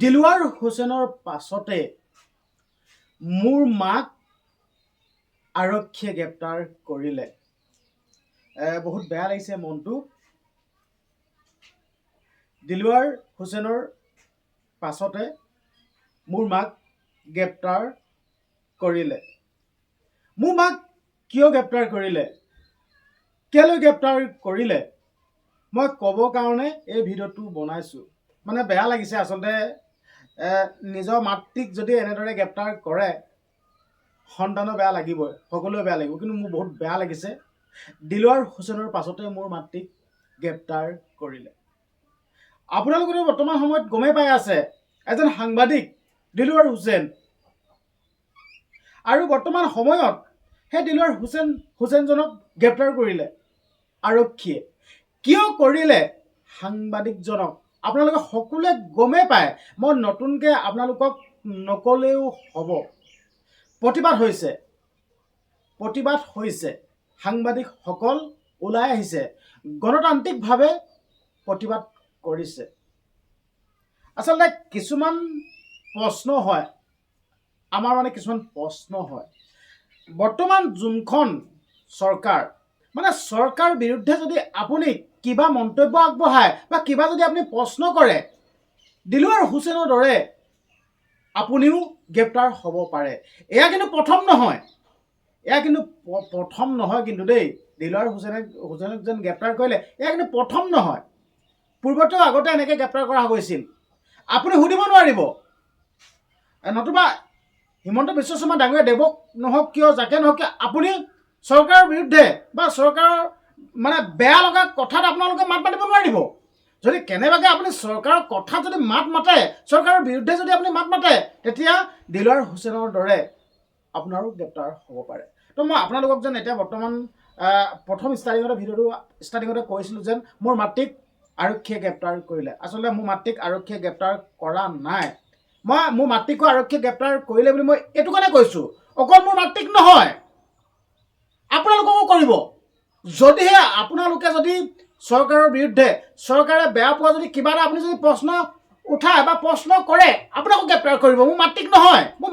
দিলৱাৰ হুছেইনৰ পাছতে মোৰ মাক আৰক্ষীয়ে গ্ৰেপ্তাৰ কৰিলে। বহুত বেয়া লাগিছে মনটো। দিলৱাৰ হুছেইনৰ পাছতে মোৰ মাক গ্ৰেপ্তাৰ কৰিলে। মোৰ মাক কিয় গ্ৰেপ্তাৰ কৰিলে, কেলৈ গ্ৰেপ্তাৰ কৰিলে, মই ক'বৰ কাৰণে এই ভিডিঅ'টো বনাইছোঁ। মানে বেয়া লাগিছে আচলতে। নিজৰ মাতৃক যদি এনেদৰে গ্ৰেপ্তাৰ কৰে, সন্তানৰ বেয়া লাগিবই, সকলোৱে বেয়া লাগিব। কিন্তু মোৰ বহুত বেয়া লাগিছে, দিলৱাৰ হুছেইনৰ পাছতে মোৰ মাতৃক গ্ৰেপ্তাৰ কৰিলে। আপোনালোকে বৰ্তমান সময়ত গমেই পাই আছে, এজন সাংবাদিক দিলৱাৰ হুছেইন, আৰু বৰ্তমান সময়ত সেই দিলৱাৰ হুছেইনজনক গ্ৰেপ্তাৰ কৰিলে আৰক্ষীয়ে। কিয় কৰিলে সাংবাদিকজনক আপোনালোকে সকলোৱে গমেই পায়। মই নতুনকৈ আপোনালোকক নকলেও হ'ব। প্ৰতিবাদ হৈছে সাংবাদিকসকল ওলাই আহিছে, গণতান্ত্ৰিকভাৱে প্ৰতিবাদ কৰিছে। আচলতে কিছুমান প্ৰশ্ন হয়, আমাৰ মানে কিছুমান প্ৰশ্ন হয়। বৰ্তমান যোনখন চৰকাৰ, মানে চৰকাৰ বিৰুদ্ধে যদি আপুনি কিবা মন্তব্য আগবঢ়ায় বা কিবা যদি আপুনি প্ৰশ্ন কৰে, দিলৱাৰ হুছেইনৰ দৰে আপুনিও গ্ৰেপ্তাৰ হ'ব পাৰে। এয়া কিন্তু প্ৰথম নহয়, কিন্তু দেই, দিলৱাৰ হুছেইনক যেন গ্ৰেপ্তাৰ কৰিলে এয়া কিন্তু প্ৰথম নহয়। পূৰ্বতেও আগতে এনেকৈ গ্ৰেপ্তাৰ কৰা হৈছিল। আপুনি সুধিব নোৱাৰিব, নতুবা হিমন্ত বিশ্ব শৰ্মা ডাঙৰীয়া দেৱক নহওক কিয়, যাকে নহওক কিয়, আপুনি চৰকাৰৰ বিৰুদ্ধে বা চৰকাৰৰ মানে বেয়া লগা কথাত আপোনালোকে মাত মাতিব নোৱাৰিব। যদি কেনেবাকৈ আপুনি চৰকাৰৰ কথাত যদি মাত মাতে, চৰকাৰৰ বিৰুদ্ধে যদি আপুনি মাত মাতে, তেতিয়া দিলৱাৰ হুছেইনৰ দৰে আপোনাৰো গ্ৰেপ্তাৰ হ'ব পাৰে। তো মই আপোনালোকক যেন এতিয়া বৰ্তমান প্ৰথম ষ্টাৰ্টিঙতে কৈছিলোঁ যেন মোৰ মাতৃক আৰক্ষীয়ে গ্ৰেপ্তাৰ কৰিলে। আচলতে মোৰ মাতৃক আৰক্ষীয়ে গ্ৰেপ্তাৰ কৰা নাই। মই মোৰ মাতৃকো আৰক্ষীয়ে গ্ৰেপ্তাৰ কৰিলে বুলি মই এইটো কাৰণে কৈছোঁ, অকল মোৰ মাতৃক নহয়, আপোনালোককো কৰিব। যদিহে আপোনালোকে যদি চৰকাৰৰ বিৰুদ্ধে, চৰকাৰে বেয়া পোৱা যদি কিবা এটা আপুনি যদি প্ৰশ্ন উঠায় বা প্ৰশ্ন কৰে, আপোনাকো গ্ৰেপ্তাৰ কৰিব। মোৰ মাতৃক নহয়, মোৰ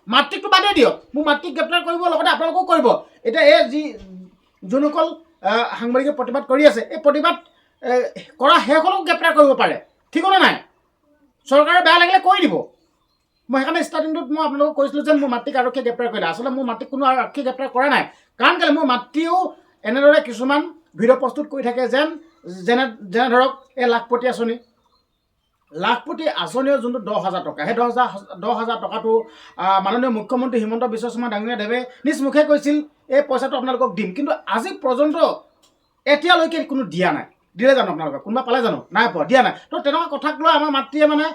মাতৃকটো বাদেই দিয়ক, মোৰ মাতৃক গ্ৰেপ্তাৰ কৰিব, লগতে আপোনালোকো কৰিব। এতিয়া এই যোনসকল সাংবাদিকে প্ৰতিবাদ কৰি আছে, এই প্ৰতিবাদ কৰা সেইসকলক গ্ৰেপ্তাৰ কৰিব পাৰে, ঠিকনা নাই। চৰকাৰে বেয়া লাগিলে কৰি দিব। মই সেইকাৰণে ষ্টাৰ্টিংটোত মই আপোনালোকক কৈছিলোঁ যেন মোৰ মাতৃক আৰক্ষীয়ে গ্ৰেপ্তাৰ কৰিলে। আচলতে মোৰ মাতৃক কোনো আৰক্ষীয়ে গ্ৰেপ্তাৰ কৰা নাই। কাৰণ কেলৈ, মোৰ মাতৃয়েও এনেদৰে কিছুমান ভিডিঅ' প্ৰস্তুত কৰি থাকে, যেনে ধৰক এই লাখপতি আঁচনিৰ যোনটো 10,000 টকা, সেই 10,000 টকাটো মাননীয় মুখ্যমন্ত্ৰী হিমন্ত বিশ্ব শৰ্মা ডাঙৰীয়া দেৱে নিজ মুখে কৈছিল এই পইচাটো আপোনালোকক দিম, কিন্তু আজি পৰ্যন্ত এতিয়ালৈকে কোনো দিয়া নাই। দিলে জানো আপোনালোকে? কোনোবা পালে জানো? নাই পোৱা, দিয়া নাই। তো তেনেকুৱা কথাক লৈ আমাৰ মাতৃয়ে মানে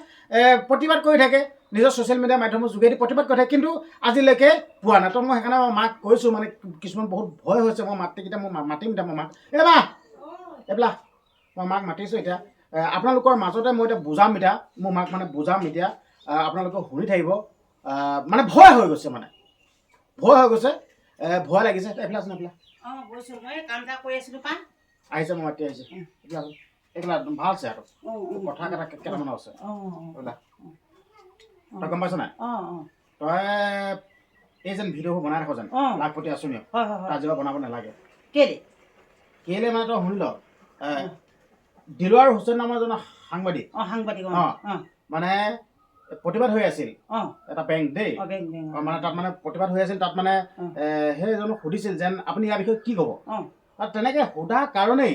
প্ৰতিবাদ কৰি থাকে, নিজৰ ছ'চিয়েল মিডিয়া মাধ্যমৰ যোগেদি প্ৰতিবাদ কৰি থাকে, কিন্তু আজিলৈকে পোৱা নাই। তো মই সেইকাৰণে মই মাক কৈছোঁ, মানে কিছুমান বহুত ভয় হৈছে। মই মাতৃক এতিয়া মই মাতিম, এতিয়া মই মাক এইবিলাক মই মাক মাতিছোঁ। এতিয়া আপোনালোকৰ মাজতে মই এতিয়া বুজাম, মোৰ মাক মানে বুজাম। এতিয়া আপোনালোকে শুনি থাকিব। মানে ভয় হৈ গৈছে, ভয় লাগিছে। এইবিলাক আছে এইবিলাক আহিছে, মই মাতি আহিছে। এইবিলাক ভাল আছে আৰু কথা কেইটামান আছে। তই গম পাইছ নাই? তই এই যেন ভিডিঅ'বোৰ বনাই ৰাখ যেন লাখপতি আঁচনি, আজিৰ পৰা বনাব নালাগে। কেলে মানে তই শুনি ল, দিলৱাৰ হুছেইন নামৰ এজন সাংবাদিক মানে প্ৰতিবাদ হৈ আছিল এটা বেংক দেই, মানে তাত মানে প্ৰতিবাদ হৈ আছিল। তাত মানে সেইজনক সুধিছিল যেন আপুনি ইয়াৰ বিষয়ে কি ক'ব। আৰু তেনেকে সোধা কাৰণেই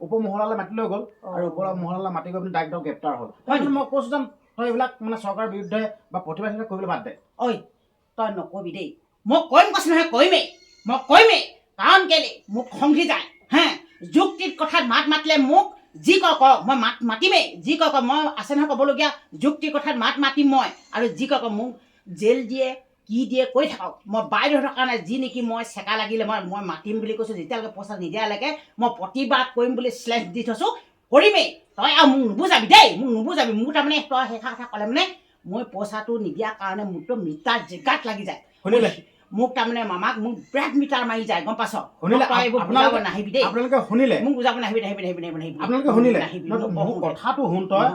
উপমহলালৈ মাতি লৈ গ'ল, আৰু উপমহলালৈ মাতি গৈ পিনি ডাইৰেক্ট গ্ৰেপ্তাৰ হ'ল। মই কৈছোঁ যেন তই এইবিলাক মানে চৰকাৰৰ বিৰুদ্ধে বা প্ৰতিবাদ কৰিবলৈ বাদ দে। ঐ তই নকবি দেই, মই কৈম কৈছোঁ নহয়, কৈমেই। কাৰণ কেলে মোক খংহি যায়। যুক্তিৰ কথাত মাত মাতিলে মোক যি কয় কওক, মই মাতিমেই। যি কয় কওক, মই আছে নহয় ক'বলগীয়া, যুক্তিৰ কথাত মাত মাতিম মই। আৰু যি কয় কওক, মোক জেল দিয়ে কি দিয়ে কৈ থাকক, মই বাইদেউহঁতৰ কাৰণে যি নেকি মই চেকা লাগিলে মই মাতিম বুলি কৈছোঁ। যেতিয়ালৈকে পইচা নিদিয়ালৈকে মই প্ৰতিবাদ কৰিম বুলি শ্লেছ দি থৈছোঁ, কৰিমেই। তই আৰু মোক নুবুজাবি দেই, মোৰ তাৰমানে তই সেই কথা ক'লে মানে মই পইচাটো নিদিয়াৰ কাৰণে মোৰতো মিটাৰ জেগাত লাগি যায়। শুনিলে? মোক তাৰমানে মামাক মোক বিৰাট মিটাৰ মাৰি যায়, গম পাইছ? শুনিলে? বুজাব নাহিবি দেই, আপোনালোকে শুনিলে? মোক বুজাব নাহিবি। আপোনালোকে শুনিলে? কথাটো শুন, তই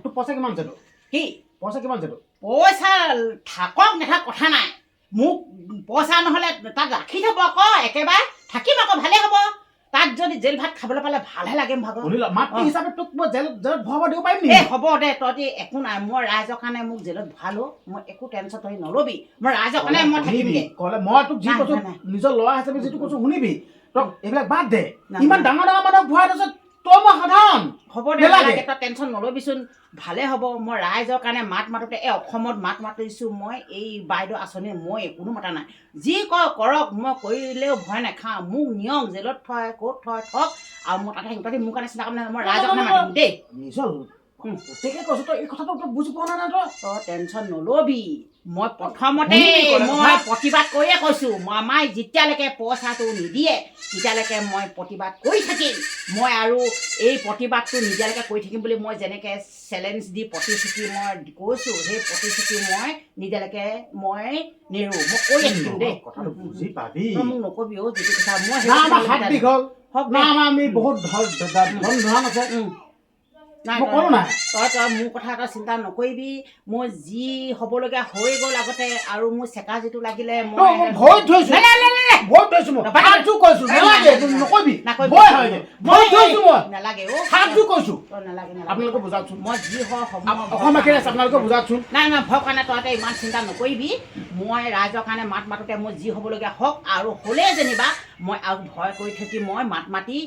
তোৰ পইচা কিমান আছে? কি পইচা কিমান আছে তোৰ? পইচা থাকক নাথাক কথা নাই মোক পইচা নহ'লে তাত ৰাখি থ'ব আকৌ একেবাৰে থাকিম আকৌ ভালেই হ'ব তাত যদি জেল ভাত খাবলৈ পালে ভালহে লাগে ভাগৰ শুনি ল মাতৃ হিচাপে তোক মই জেলত ভৰাব দিব পাৰিম এ নেকি? হ'ব দে তহঁতি একো নাই মই ৰাইজৰ কাৰণে মোক জেলত ভৰালো মই একো টেনশ্যন তই নল'বি মই ৰাইজৰ কাৰণে মই থাকিমগৈ ক'লে মই তোক যি নাই, কৈছো নাই, নাই। নিজৰ ল'ৰা হিচাপে যিটো কৈছো শুনিবি তই এইবিলাক বাদ দে নাই, ইমান নাই। ডাঙৰ ডাঙৰ মানুহক ভৰাই থৈছ তই মই সাধাৰণ হ'ব দে নেলাগে। নালাগে তই টেনশ্যন নল'বিচোন ভালে হ'ব মই ৰাইজৰ কাৰণে মাত মাতোতে এই অসমত মাত মাতিছোঁ মই এই বাইদেউ আঁচনি মই কোনো মতা নাই যি কয় কৰক মই কৰিলেও ভয় নাখাওঁ মোক নিয়ক জেলত থয় ক'ত থয় থওক আৰু মই তাতে সিহঁতে মোৰ কাৰণে চিন্তা কৰিম নাই মই ৰাইজৰ কাৰণে মাতিম দেই নিজৰ গোটেইকে কৈছো তই এই কথাটো তই বুজি পোৱা নাই তই তই টেনশ্যন নল'বি মই প্ৰথমতে শুনিবি ক'লে মই কথা? প্ৰতিবাদ কৰিয়ে কৈছোঁ মামাই যেতিয়ালৈকে পইচাটো নিদিয়ে তেতিয়ালৈকে মই প্ৰতিবাদ কৰি থাকিম মই আৰু এই প্ৰতিবাদটো নিদিয়ালৈকে কৰি থাকিম বুলি মই যেনেকৈ চেলেঞ্জ দি প্ৰতিশ্ৰুতি মই কৈছোঁ সেই প্ৰতিশ্ৰুতি মই নিদিয়ালৈকে মই নেৰোঁ মই কৰি থাকিম দেই কথাটো বুজি পাবি তই মোক নকবি অ' যিটো কথা মই না আমাৰ হাত দীঘল হওক না দে আমাৰ আমি বহুত ধন ধন আছে নাই মই ক'লো নাই তই মোৰ কথা এটা চিন্তা নকৰিবি মই যি হ'বলগীয়া হৈ গ'ল আগতে আৰু মোৰ চেকা যিটো লাগিলে মই ভয় থৈছো নাই, নাই, নাই, নাই, নাই। ভয় থৈছো মই নাপাতিবি। হাতটো কৈছো নালাগে নাই, নাই, নকবি নাকৰিবি। ভয় হয় ভয় থৈছো মই নালাগে অ' হাতটো কৈছো তই নালাগে আপোনালোকে বুজাওকচোন মই যি হয় হ'ব মই ভয় অসম কৰা আছে আপোনালোকে বুজাওকচোন নাই নাই ভয় কাৰণে তহঁতে ইমান চিন্তা নকৰিবি মই ৰাইজৰ কাৰণে মাত মাতোতে মই যি হ'বলগীয়া হওক আৰু হ'লেই যেনিবা মই আৰু ভয় কৰি থাকি মই মাত মাতি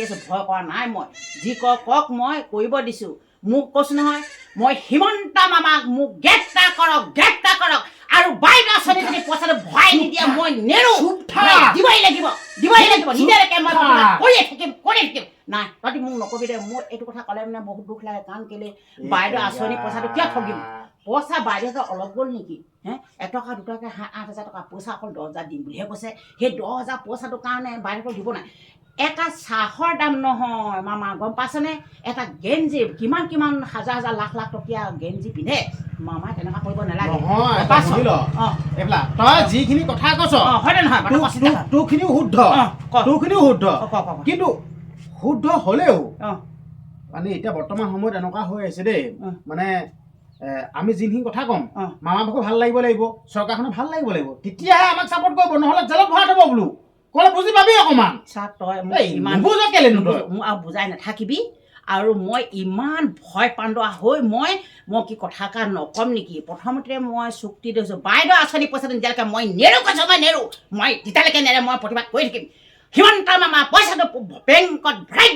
আছোঁ ভয় কৰা নাই মই যি কওক মই কৰিব দিছোঁ মোক কৈছোঁ নহয় মই হিমন্ত মামাক মোক গ্ৰেপ্তাৰ কৰক আৰু বাইদেউ আঁচনি যদি পইচাটো ভৰাই নিদিয়ে মই নেৰোঁ চুপ থাক। দিবই লাগিব নিদিয়ালৈকে মই চুপ থাক। কৰিয়ে থাকিম নাই তহঁতি মোক নকবি দে মোৰ এইটো কথা ক'লে মানে বহুত দুখ লাগে কাৰণ কেলে বাইদেউ আঁচনি পইচাটো কিয় ঠগিম পইচা বাইদেউহঁতৰ অলপ গ'ল নেকি হে 1 টকা 2 টকা 8,000 টকা পইচা অকল 10,000 দিম বুলিহে কৈছে সেই 10,000 পইচাটোৰ কাৰণে বাইদেউহঁতক দিব নাই এটা চাহৰ দাম নহয় মামা গম পাইছেনে এটা গেঞ্জি কিমান হাজাৰ লাখ টকীয়া গেঞ্জি পিন্ধে মামাই তেনেকুৱা কৰিব নালাগে নহয় গম পাইছ? বুজি ল অঁ এইবিলাক তই যিখিনি কথা কৈছ অঁ হয়নে নহয় বাৰু কচোন দেখা। তোৰখিনিও শুদ্ধ অঁ ক তোৰখিনিও শুদ্ধ ক কিন্তু শুদ্ধ হ'লেও অঁ মানে এতিয়া বৰ্তমান সময়ত এনেকুৱা হৈ আছে দেই অঁ মানে আমি যিখিনি কথা ক'ম অঁ মামা ভাগৰ ভাল লাগিব লাগিব চৰকাৰখনে ভাল লাগিব লাগিব তেতিয়াহে আমাক ছাপৰ্ট কৰিব নহ'লে জেলত ভৰাই থ'ব বোলো ক'লে বুজি পাবি অকণমান চা তই মোক এই ইমান নুবুজ কেলেনো তই মোক আৰু বুজাই নাথাকিবি আৰু মই ইমান ভয় পান্দোৱা হৈ মই কি কথাষাৰ নক'ম নেকি প্ৰথমতে মই চুক্তি দিছোঁ বাইদেউ আঁচনি পইচাটো নিদিয়ালৈকে মই নেৰোঁ কৈছোঁ মই যেতিয়ালৈকে নেৰে মই প্ৰতিবাদ কৰি থাকিম হিমন্ত মামা পইচাটো বেংকত ভৰাই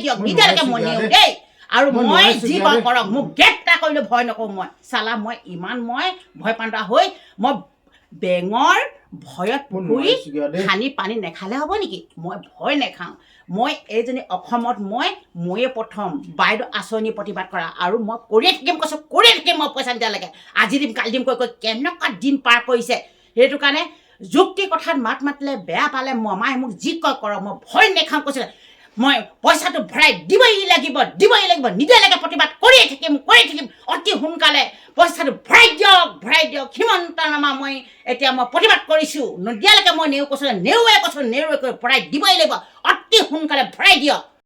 দিয়ক নিদিয়ালৈকে মই নেৰোঁ দেই আৰু মই যি কওঁ কৰক মোক গ্ৰেপ্তাৰ কৰিলে ভয় নকৰোঁ মই চালা মই ইমান ভয় পান্দোৱা হৈ মই বেঙৰ ভয়ত পুখুৰী খানি পানী নেখালে হ'ব নেকি মই ভয় নাখাওঁ মই এইজনী অসমত ময়ে প্ৰথম বাইদেউ আঁচনি প্ৰতিবাদ কৰা আৰু মই কৰিয়ে থাকিম মই পইচা নিদিয়ালৈকে আজি দিম কালি দিম কৈ কেনেকুৱা দিন পাৰ কৰিছে সেইটো কাৰণে যুক্তি কথাত মাত মাতিলে বেয়া পালে মামাই মোক যি কয় কৰক মই ভয় নাখাওঁ কৈছিলে মই পইচাটো ভৰাই দিবই লাগিব নিদিয়ালৈকে প্ৰতিবাদ কৰিয়ে থাকিম অতি সোনকালে পইচাটো ভৰাই দিয়ক হিমন্ত মামা মই এতিয়া প্ৰতিবাদ কৰিছোঁ নিদিয়ালৈকে মই নেৰোঁ কৈছোঁ নেৰোৱে ভৰাই দিবই লাগিব অতি সোনকালে ভৰাই দিয়ক